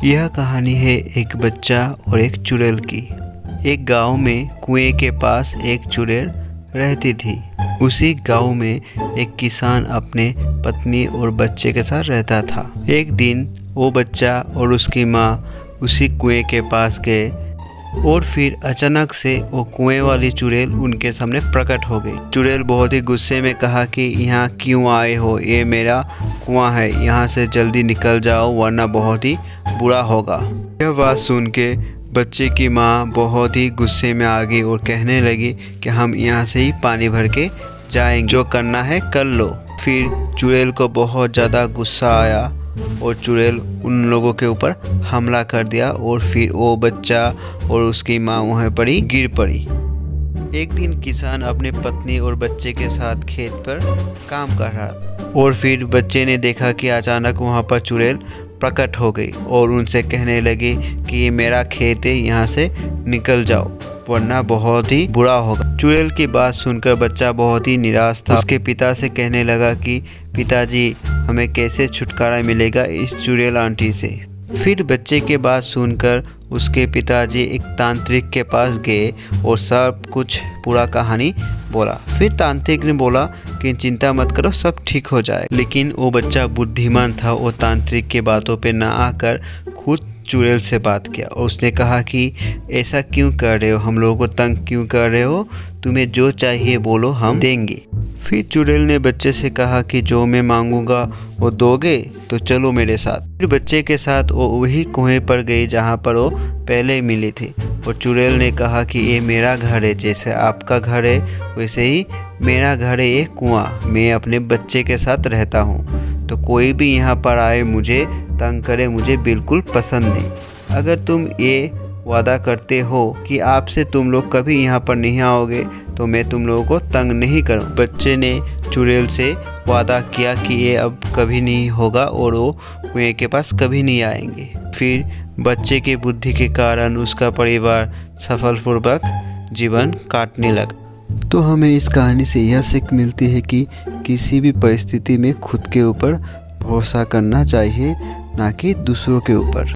यह कहानी है एक बच्चा और एक चुड़ैल की। एक गांव में कुएं के पास एक चुड़ैल रहती थी। उसी गांव में एक किसान अपने पत्नी और बच्चे के साथ रहता था। एक दिन वो बच्चा और उसकी माँ उसी कुएं के पास गए और फिर अचानक से वो कुएं वाली चुड़ैल उनके सामने प्रकट हो गई। चुड़ैल बहुत ही गुस्से में कहा कि यहाँ क्यों आए हो, ये मेरा कुआं है, यहाँ से जल्दी निकल जाओ वरना बहुत ही बुरा होगा। यह बात सुन के बच्चे की माँ बहुत ही गुस्से में आ गई और कहने लगी कि हम यहाँ से ही पानी भर के जाएंगे, जो करना है कर लो। फिर चुड़ैल को बहुत ज़्यादा गुस्सा आया और चुड़ैल उन लोगों के ऊपर हमला कर दिया और फिर वो बच्चा और उसकी माँ वहाँ पर ही गिर पड़ी। एक दिन किसान अपने पत्नी और बच्चे के साथ खेत पर काम कर रहा था और फिर बच्चे ने देखा कि अचानक वहाँ पर चुड़ैल प्रकट हो गई और उनसे कहने लगी कि ये मेरा खेत है, यहाँ से निकल जाओ वरना बहुत ही बुरा होगा। चुड़ैल की बात सुनकर बच्चा बहुत ही निराश था। उसके पिता से कहने लगा कि पिताजी, हमें कैसे छुटकारा मिलेगा इस चुड़ैल आंटी से। फिर बच्चे के बात सुनकर उसके पिताजी एक तांत्रिक के पास गए और सब कुछ पूरा कहानी बोला। फिर तांत्रिक ने बोला कि चिंता मत करो, सब ठीक हो जाए। लेकिन वो बच्चा बुद्धिमान था, वो तांत्रिक के बातों पे ना आकर खुद चुड़ैल से बात किया और उसने कहा कि ऐसा क्यों कर रहे हो, हम लोगों को तंग क्यों कर रहे हो, तुम्हें जो चाहिए बोलो हम देंगे। फिर चुड़ैल ने बच्चे से कहा कि जो मैं मांगूंगा वो दोगे तो चलो मेरे साथ। फिर बच्चे के साथ वो वही कुएं पर गई जहाँ पर वो पहले मिली थी और चुड़ैल ने कहा कि ये मेरा घर है, जैसे आपका घर है वैसे ही मेरा घर है ये कुआं, मैं अपने बच्चे के साथ रहता हूँ, तो कोई भी यहाँ पर आए मुझे तंग करे मुझे बिल्कुल पसंद नहीं। अगर तुम ये वादा करते हो कि आपसे तुम लोग कभी यहाँ पर नहीं आओगे तो मैं तुम लोगों को तंग नहीं करूँ। बच्चे ने चुड़ैल से वादा किया कि ये अब कभी नहीं होगा और वो कुएं के पास कभी नहीं आएंगे। फिर बच्चे की बुद्धि के कारण उसका परिवार सफलपूर्वक जीवन काटने लगा। तो हमें इस कहानी से यह सीख मिलती है कि किसी भी परिस्थिति में खुद के ऊपर भरोसा करना चाहिए, ना कि दूसरों के ऊपर।